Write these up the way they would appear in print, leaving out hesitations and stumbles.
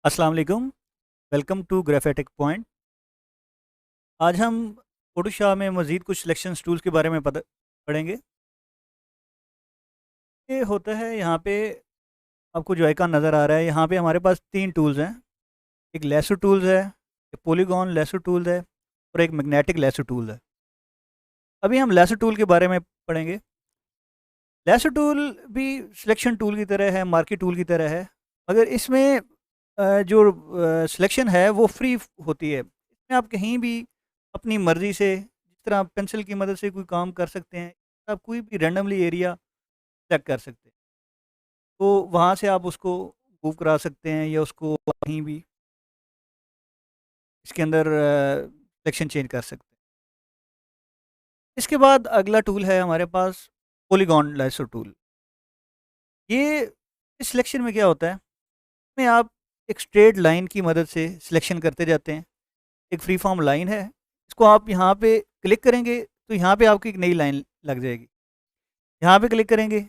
अस्सलाम वालेकुम। Welcome to Graphetic point. आज हम फोटोशॉप में मज़ीद कुछ सिलेक्शन टूल्स के बारे में पता पढ़ेंगे। ये होता है यहाँ पे, आपको जो आइकन नज़र आ रहा है यहाँ पे हमारे पास तीन टूल्स हैं। एक लेसो टूल्स है, एक पॉलीगॉन लेसो टूल्स है और एक मैग्नेटिक लेसो टूल है। अभी हम लेसो टूल के बारे में पढ़ेंगे। लेसो टूल भी सिलेक्शन टूल की तरह है, मार्की टूल की तरह है, मगर इसमें जो सिलेक्शन है वो फ्री होती है। इसमें आप कहीं भी अपनी मर्ज़ी से, जिस तरह आप पेंसिल की मदद से कोई काम कर सकते हैं, आप कोई भी रैंडमली एरिया सेलेक्ट कर सकते हैं। तो वहाँ से आप उसको मूव करा सकते हैं या उसको कहीं भी इसके अंदर सिलेक्शन चेंज कर सकते हैं। इसके बाद अगला टूल है हमारे पास पॉलीगॉन लेसो टूल। ये इस सिलेक्शन में क्या होता है, इसमें आप एक स्ट्रेट लाइन की मदद से सिलेक्शन करते जाते हैं। एक फ्री फॉर्म लाइन है, इसको आप यहाँ पे क्लिक करेंगे तो यहाँ पे आपकी एक नई लाइन लग जाएगी। यहाँ पे क्लिक करेंगे,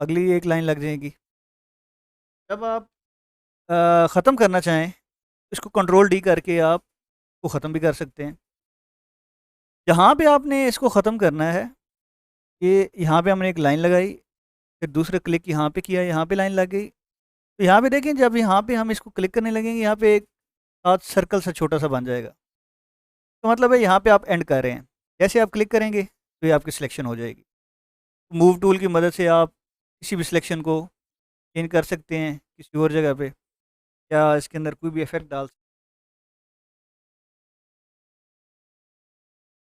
अगली एक लाइन लग जाएगी। जब आप ख़त्म करना चाहें, इसको कंट्रोल डी करके आप को ख़त्म भी कर सकते हैं। जहाँ पे आपने इसको ख़त्म करना है, ये यहाँ पे हमने एक लाइन लगाई, फिर दूसरा क्लिक यहाँ पे किया, यहाँ पे लाइन लग गई। तो यहाँ पे देखें, जब यहाँ पे हम इसको क्लिक करने लगेंगे, यहाँ पे एक साथ सर्कल सा छोटा सा बन जाएगा। तो मतलब है यहाँ पे आप एंड कर रहे हैं। जैसे आप क्लिक करेंगे तो ये आपकी सिलेक्शन हो जाएगी। मूव टूल की मदद से आप किसी भी सिलेक्शन को चेंज कर सकते हैं किसी और जगह पे, या इसके अंदर कोई भी इफेक्ट डाल सकते हैं।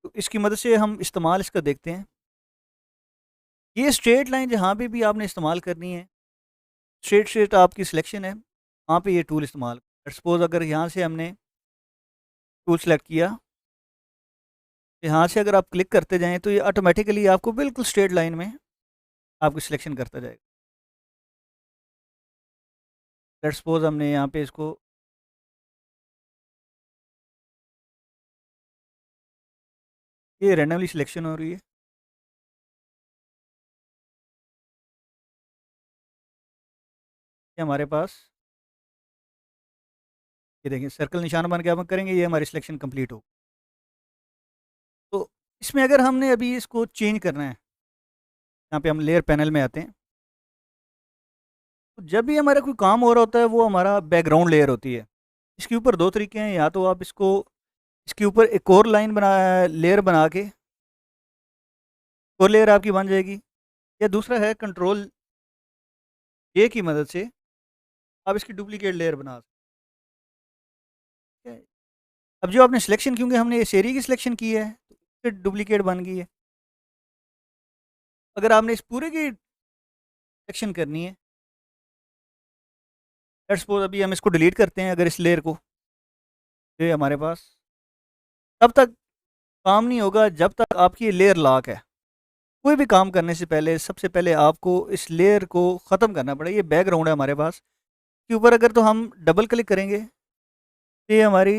तो इसकी मदद से हम इस्तेमाल इसका देखते हैं। ये स्ट्रेट लाइन जहाँ पे भी आपने इस्तेमाल करनी है, स्ट्रेट स्ट्रेट आपकी सिलेक्शन है, वहाँ पे ये टूल इस्तेमाल। सपोज अगर यहाँ से हमने टूल सेलेक्ट किया, यहाँ से अगर आप क्लिक करते जाएँ तो ये ऑटोमेटिकली आपको बिल्कुल स्ट्रेट लाइन में आपकी सिलेक्शन करता जाएगा। लेट्स सपोज हमने यहाँ पे इसको, ये रैंडमली सिलेक्शन हो रही है। ये हमारे पास, ये देखिए सर्कल निशान बन के हम करेंगे, ये हमारी सिलेक्शन कंप्लीट हो। तो इसमें अगर हमने अभी इसको चेंज करना है, यहाँ पे हम लेयर पैनल में आते हैं। तो जब भी हमारा कोई काम हो रहा होता है, वो हमारा बैकग्राउंड लेयर होती है। इसके ऊपर दो तरीके हैं, या तो आप इसको इसके ऊपर एक और लाइन बना लेयर बना के और लेयर आपकी बन जाएगी, या दूसरा है कंट्रोल ए की मदद से आप इसकी डुप्लीकेट लेयर बना सकते हैं। अब जो आपने सिलेक्शन, क्योंकि हमने इस एरिया की सिलेक्शन की है, तो फिर डुप्लीकेट बन गई है। अगर आपने इस पूरे की सिलेक्शन करनी है, लेट्स सपोज अभी हम इसको डिलीट करते हैं अगर इस लेयर को, ये हमारे पास तब तक काम नहीं होगा जब तक आपकी लेयर लॉक है। कोई भी काम करने से पहले सबसे पहले आपको इस लेयर को ख़त्म करना पड़ेगा। ये बैकग्राउंड है हमारे पास के ऊपर, अगर तो हम डबल क्लिक करेंगे तो ये हमारी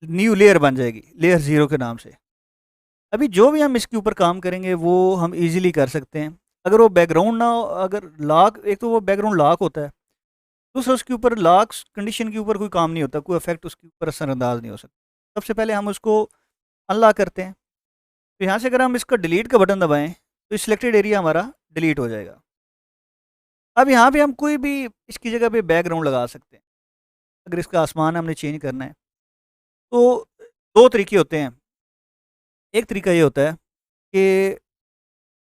न्यू लेयर बन जाएगी, लेयर ज़ीरो के नाम से। अभी जो भी हम इसके ऊपर काम करेंगे वो हम इजीली कर सकते हैं। अगर वो बैकग्राउंड ना हो, अगर लॉक, एक तो वो बैकग्राउंड लॉक होता है, दूसरा उसके ऊपर लॉक कंडीशन के ऊपर कोई काम नहीं होता, कोई इफेक्ट उसके ऊपर असरअंदाज नहीं हो सकता। सबसे पहले हम उसको अनलॉक करते हैं। तो यहाँ से अगर हम इसका डिलीट का बटन दबाएं तो सिलेक्टेड एरिया हमारा डिलीट हो जाएगा। अब यहाँ पे हम कोई भी इसकी जगह पे बैकग्राउंड लगा सकते हैं। अगर इसका आसमान हमने चेंज करना है तो दो तरीके होते हैं। एक तरीका ये होता है कि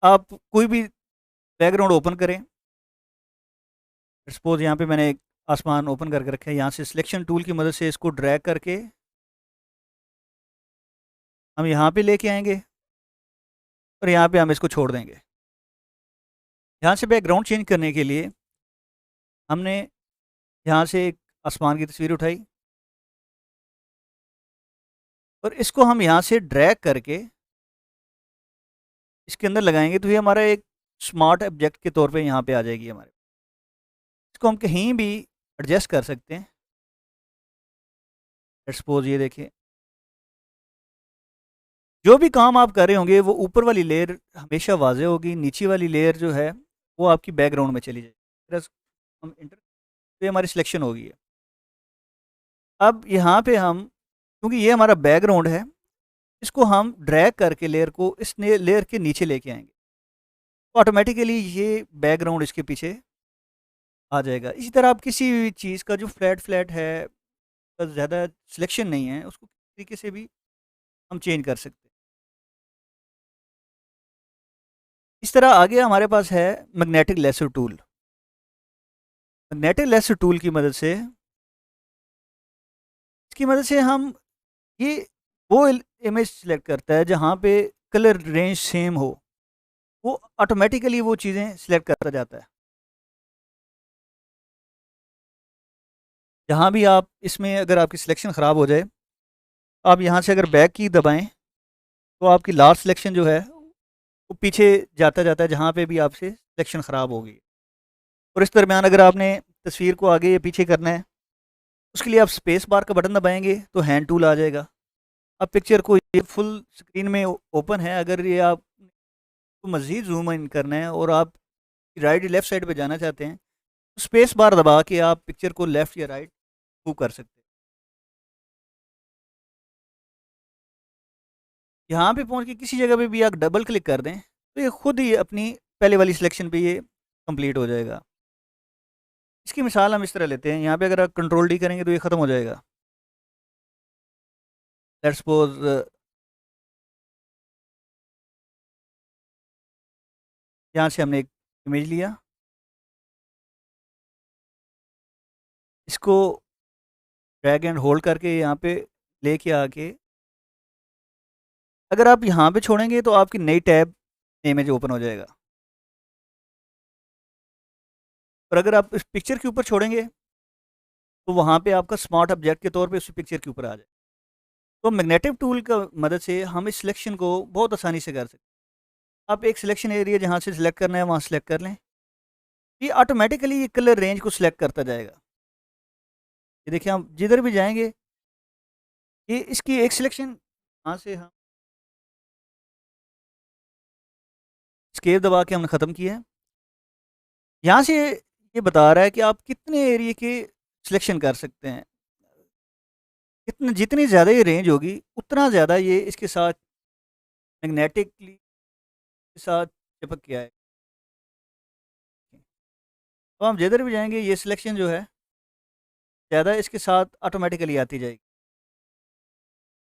आप कोई भी बैकग्राउंड ओपन करें। सपोज यहाँ पे मैंने एक आसमान ओपन करके रखा है, यहाँ से सिलेक्शन टूल की मदद से इसको ड्रैग करके हम यहाँ पे लेके आएंगे और यहाँ पे हम इसको छोड़ देंगे। यहाँ से बैकग्राउंड चेंज करने के लिए हमने यहाँ से एक आसमान की तस्वीर उठाई और इसको हम यहाँ से ड्रैग करके इसके अंदर लगाएंगे, तो ये हमारा एक स्मार्ट ऑब्जेक्ट के तौर पे यहाँ पे आ जाएगी हमारे। इसको हम कहीं भी एडजस्ट कर सकते हैं। लेट्स सपोज ये देखिए, जो भी काम आप कर रहे होंगे वो ऊपर वाली लेयर हमेशा वाज़ेह होगी, नीचे वाली लेयर जो है वो आपकी बैकग्राउंड में चली जाएगी। हम इंटर, तो ये हमारी सिलेक्शन हो गई है। अब यहाँ पे हम, क्योंकि ये हमारा बैकग्राउंड है, इसको हम ड्रैग करके लेयर को इस लेयर के नीचे लेके आएंगे, तो ऑटोमेटिकली ये बैकग्राउंड इसके पीछे आ जाएगा। इसी तरह आप किसी भी चीज़ का जो फ्लैट फ्लैट है, ज़्यादा सिलेक्शन नहीं है, उसको किसी तरीके से भी हम चेंज कर सकते हैं। इस तरह आगे हमारे पास है magnetic lasso tool. Magnetic lasso tool की मदद से, इसकी मदद से हम ये वो इमेज सेलेक्ट करता है जहाँ पे कलर रेंज सेम हो, वो ऑटोमेटिकली वो चीज़ें सिलेक्ट करता जाता है। जहाँ भी आप इसमें अगर आपकी सिलेक्शन ख़राब हो जाए, आप यहाँ से अगर बैक की दबाएं, तो आपकी लास्ट सिलेक्शन जो है वो पीछे जाता जाता है जहाँ पे भी आपसे सिलेक्शन ख़राब होगी। और इस दरमियान अगर आपने तस्वीर को आगे या पीछे करना है, उसके लिए आप स्पेस बार का बटन दबाएंगे तो हैंड टूल आ जाएगा। अब पिक्चर को ये फुल स्क्रीन में ओपन है, अगर ये आप मज़ीद जूम इन करना है और आप राइट लेफ़्ट साइड पे जाना चाहते हैं, तो स्पेस बार दबा के आप पिक्चर को लेफ़्ट या राइट मूव कर सकते हैं। यहाँ पे पहुँच के किसी जगह पे भी आप डबल क्लिक कर दें, तो ये खुद ही अपनी पहले वाली सिलेक्शन पे ये कंप्लीट हो जाएगा। इसकी मिसाल हम इस तरह लेते हैं, यहाँ पे अगर आप कंट्रोल डी करेंगे तो ये ख़त्म हो जाएगा। लेट्स सपोज यहाँ से हमने एक इमेज लिया, इसको ड्रैग एंड होल्ड करके यहाँ पे लेके आके अगर आप यहाँ पे छोड़ेंगे तो आपकी नई टैब इमेज ओपन हो जाएगा, और अगर आप इस पिक्चर के ऊपर छोड़ेंगे तो वहाँ पे आपका स्मार्ट ऑब्जेक्ट के तौर पे उस पिक्चर के ऊपर आ जाए। तो मैग्नेटिक टूल का मदद से हम इस सिलेक्शन को बहुत आसानी से कर सकते हैं। आप एक सिलेक्शन एरिया जहाँ से सिलेक्ट करना है वहाँ सेलेक्ट कर लें, ये ऑटोमेटिकली ये कलर रेंज को सिलेक्ट करता जाएगा। ये देखिए, हम जिधर भी जाएंगे, ये इसकी एक सिलेक्शन यहाँ से हम स्केप दबा के हमने ख़त्म किया है। यहाँ से ये बता रहा है कि आप कितने एरिया के सिलेक्शन कर सकते हैं। इतनी जितनी ज़्यादा ये रेंज होगी, उतना ज़्यादा ये इसके साथ मैग्नेटिकली के साथ चिपक के आए। तो हम जिधर भी जाएंगे ये सिलेक्शन जो है ज़्यादा इसके साथ ऑटोमेटिकली आती जाएगी।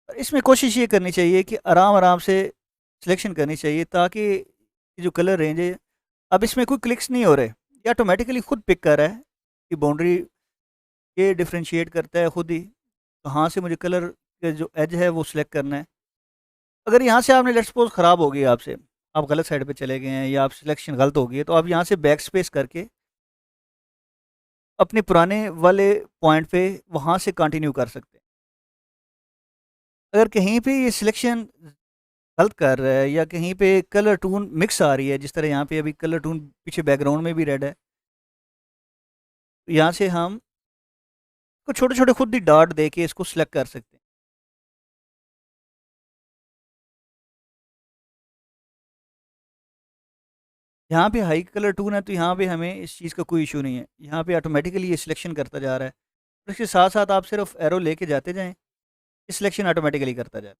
और इसमें कोशिश ये करनी चाहिए कि आराम आराम से सिलेक्शन करनी चाहिए, ताकि ये जो कलर रेंज है, अब इसमें कोई क्लिक्स नहीं हो रहे, ये ऑटोमेटिकली खुद पिक कर रहा है कि बाउंड्री ये डिफ्रेंशिएट करता है खुद ही, कहाँ से मुझे कलर के जो एज है वो सिलेक्ट करना है। अगर यहाँ से आपने लेट्स सपोज ख़राब हो गई आपसे, आप गलत साइड पे चले गए हैं या आप सिलेक्शन गलत हो गई है, तो आप यहाँ से बैक स्पेस करके अपने पुराने वाले पॉइंट पे वहाँ से कंटिन्यू कर सकते हैं। अगर कहीं पे ये सिलेक्शन गलत कर रहा है या कहीं पे कलर टून मिक्स आ रही है, जिस तरह यहाँ पे अभी कलर टून पीछे बैकग्राउंड में भी रेड है, तो यहाँ से हम को छोटे छोटे खुद ही डॉट दे के इसको सिलेक्ट कर सकते हैं। यहाँ पे हाई कलर टून है, तो यहाँ पे हमें इस चीज़ का कोई इशू नहीं है, यहाँ पे ऑटोमेटिकली ये सिलेक्शन करता जा रहा है। और इसके साथ साथ आप सिर्फ एरो लेके जाते जाएँ, ये सिलेक्शन ऑटोमेटिकली करता जाए।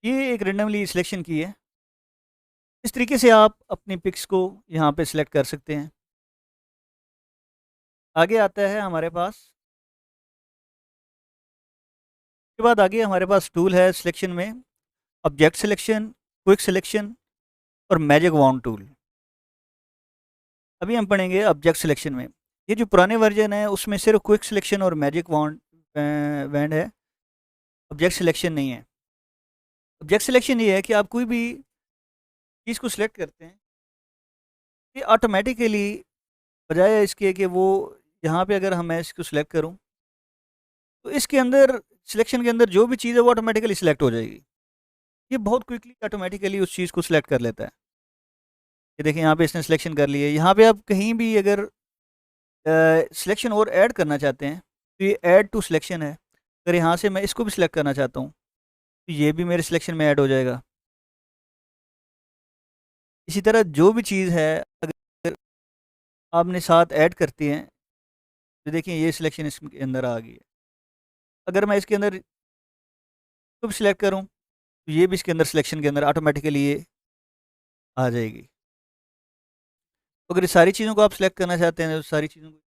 ये एक रेंडमली सिलेक्शन की है। इस तरीके से आप अपनी पिक्स को यहाँ पे सिलेक्ट कर सकते हैं। आगे आता है हमारे पास, उसके बाद आगे हमारे पास टूल है सिलेक्शन में, ऑब्जेक्ट सिलेक्शन, क्विक सिलेक्शन और मैजिक वाउंड टूल। अभी हम पढ़ेंगे ऑब्जेक्ट सिलेक्शन में। ये जो पुराने वर्जन है उसमें सिर्फ क्विक सिलेक्शन और मैजिक वाउंड वैंड है, ऑब्जेक्ट सिलेक्शन नहीं है। ऑब्जेक्ट सिलेक्शन ये है कि आप कोई भी चीज़ को सिलेक्ट करते हैं, ये ऑटोमेटिकली बजाय इसके कि वो यहाँ पे अगर हम मैं इसको सिलेक्ट करूँ, तो इसके अंदर सिलेक्शन के अंदर जो भी चीज़ है वो ऑटोमेटिकली सिलेक्ट हो जाएगी। ये बहुत क्विकली ऑटोमेटिकली उस चीज़ को सिलेक्ट कर लेता है। ये देखिए, यहाँ पे इसने सिलेक्शन कर लिया है। यहाँ पे आप कहीं भी अगर सिलेक्शन और ऐड करना चाहते हैं, तो ये ऐड टू सिलेक्शन है। अगर यहाँ से मैं इसको भी सिलेक्ट करना चाहता हूँ, तो ये भी मेरे सिलेक्शन में ऐड हो जाएगा। इसी तरह जो भी चीज़ है अगर आपने साथ ऐड करती हैं, तो देखिए ये सिलेक्शन इसके अंदर आ गई है। अगर मैं इसके अंदर कुछ भी सिलेक्ट करूँ, तो ये भी इसके अंदर सिलेक्शन के अंदर ऑटोमेटिकली ये आ जाएगी। तो अगर ये सारी चीज़ों को आप सिलेक्ट करना चाहते हैं, तो सारी चीज़ों को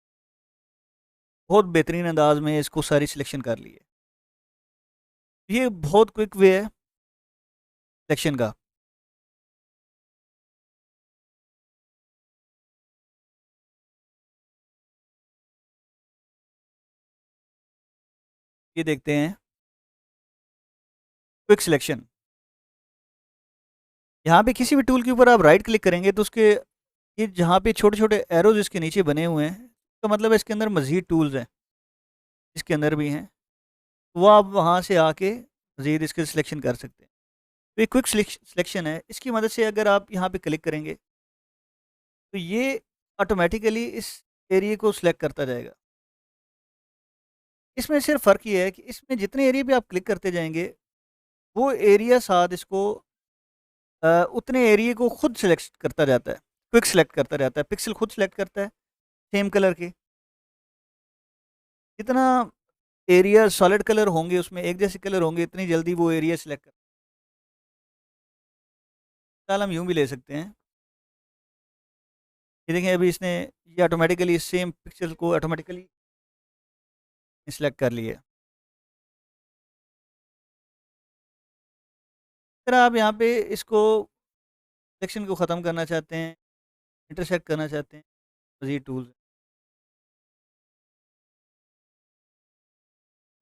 बहुत बेहतरीन अंदाज में इसको सारी सिलेक्शन कर ली है। ये बहुत क्विक वे है सिलेक्शन का। ये देखते हैं क्विक सिलेक्शन। यहाँ पे किसी भी टूल के ऊपर आप राइट क्लिक करेंगे तो उसके ये जहाँ पे छोटे छोटे एरोज इसके नीचे बने हुए हैं, तो मतलब है इसके अंदर मज़ीद टूल्स हैं, इसके अंदर भी हैं। वो आप वहाँ से आके मज़ीद इसके सिलेक्शन कर सकते हैं। तो ये क्विक सिलेक्शन है, इसकी मदद से अगर आप यहाँ पे क्लिक करेंगे तो ये ऑटोमेटिकली इस एरिया को सिलेक्ट करता जाएगा। इसमें सिर्फ फ़र्क ये है कि इसमें जितने एरिया पे आप क्लिक करते जाएंगे, वो एरिया साथ इसको उतने एरिया को खुद सिलेक्ट करता जाता है, क्विक सिलेक्ट करता जाता है, पिक्सल खुद सिलेक्ट करता है सेम कलर के। जितना एरिया सॉलिड कलर होंगे, उसमें एक जैसे कलर होंगे, इतनी जल्दी वो एरिया सिलेक्ट कर। फिलहाल हम यूँ भी ले सकते हैं। ये देखें अभी इसने ये ऑटोमेटिकली सेम पिक्सल को ऑटोमेटिकली सिलेक्ट कर लिया। फिर आप यहाँ पे इसको सिलेक्शन को ख़त्म करना चाहते हैं, इंटरसेक्ट करना चाहते हैं, मज़ीद टूल्स।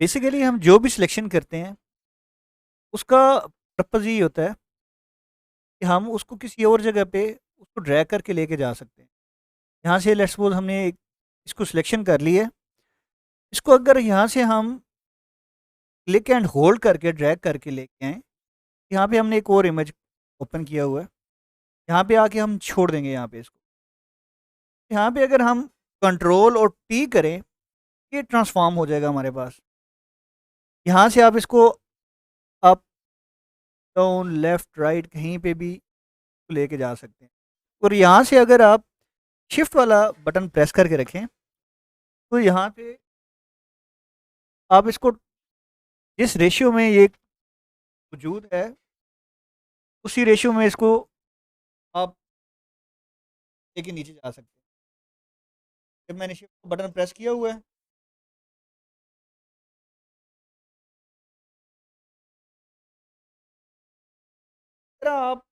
बेसिकली हम जो भी सिलेक्शन करते हैं, उसका पर्पज़ यही होता है कि हम उसको किसी और जगह पे उसको ड्रैग करके लेके जा सकते हैं। यहाँ से लेट्स सपोज़ हमने इसको सिलेक्शन कर ली है, इसको अगर यहाँ से हम क्लिक एंड होल्ड करके ड्रैग करके लेके आएँ, यहाँ पे हमने एक और इमेज ओपन किया हुआ है, यहाँ पे आके हम छोड़ देंगे यहाँ पे इसको। यहाँ पे अगर हम कंट्रोल और टी करें, ये ट्रांसफ़ॉर्म हो जाएगा हमारे पास। यहाँ से आप इसको अप, डाउन, लेफ्ट, राइट कहीं पे भी लेके जा सकते हैं। और यहाँ से अगर आप शिफ्ट वाला बटन प्रेस करके रखें, तो यहाँ पे आप इसको जिस रेशियो में ये मौजूद है, उसी रेशियो में इसको आप लेके नीचे जा सकते हैं। जब मैंने शिफ्ट बटन प्रेस किया हुआ है, फिर आप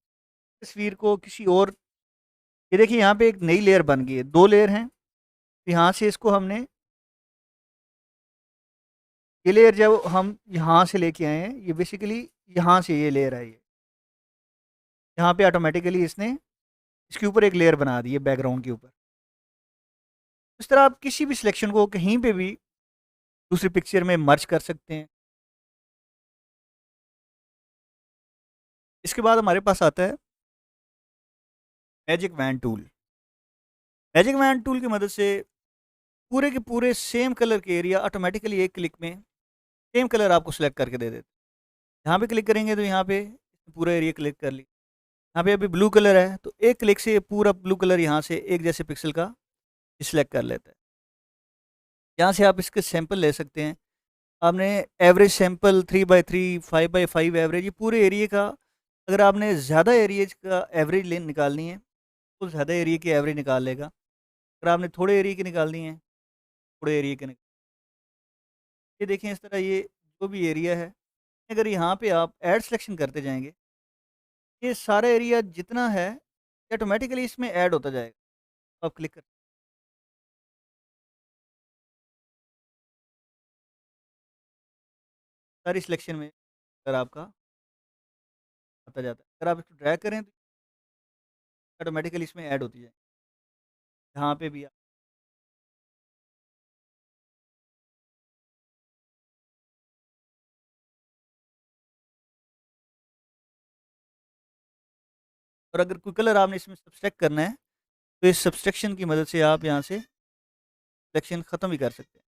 तस्वीर को किसी और, ये देखिए यहाँ पे एक नई लेयर बन गई है, 2 लेयर हैं। तो यहाँ से इसको हमने ये लेयर जब हम यहाँ से लेके आए हैं, ये बेसिकली यहाँ से ये लेयर आई है। यहाँ पे ऑटोमेटिकली इसने इसके ऊपर एक लेयर बना दी है बैकग्राउंड के ऊपर। इस तरह आप किसी भी सिलेक्शन को कहीं पे भी दूसरी पिक्चर में मर्ज कर सकते हैं। इसके बाद हमारे पास आता है magic wand tool. Magic wand tool की मदद से पूरे के पूरे सेम कलर के एरिया ऑटोमेटिकली एक क्लिक में सेम कलर आपको सिलेक्ट करके दे देते हैं। यहाँ पे क्लिक करेंगे तो यहाँ पे पूरा एरिया क्लिक कर ली। यहाँ पे अभी ब्लू कलर है, तो एक क्लिक से पूरा ब्लू कलर यहाँ से एक जैसे पिक्सल का सिलेक्ट कर लेता है। यहाँ से आप इसके सैंपल ले सकते हैं। आपने average sample 3x3, 5x5 average, ये पूरे एरिया का, अगर आपने ज़्यादा एरिएज का एवरेज ले निकालनी है, तो ज़्यादा एरिया की एवरेज निकाल लेगा। अगर आपने थोड़े एरिया की निकालनी है, थोड़े एरिया की ये देखें इस तरह ये जो भी एरिया है, अगर यहाँ पे आप ऐड सिलेक्शन करते जाएँगे, ये सारा एरिया जितना है ऑटोमेटिकली इसमें ऐड होता जाएगा। आप क्लिक कर सारी सिलेक्शन में अगर आपका आता जाता है। अगर आप इसको ड्रैग करें तो ऑटोमेटिकली इसमें ऐड होती जाए। जहाँ पे भी आप, और अगर कोई कलर आपने इसमें सब्सट्रैक्ट करना है, तो इस सब्सट्रैक्शन की मदद से आप यहाँ से सिलेक्शन ख़त्म भी कर सकते हैं।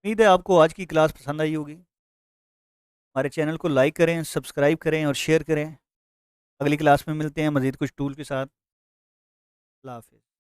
उम्मीद है आपको आज की क्लास पसंद आई होगी। हमारे चैनल को लाइक करें, सब्सक्राइब करें और शेयर करें। अगली क्लास में मिलते हैं मज़ीद कुछ टूल के साथ। अल्लाह हाफ़िज़।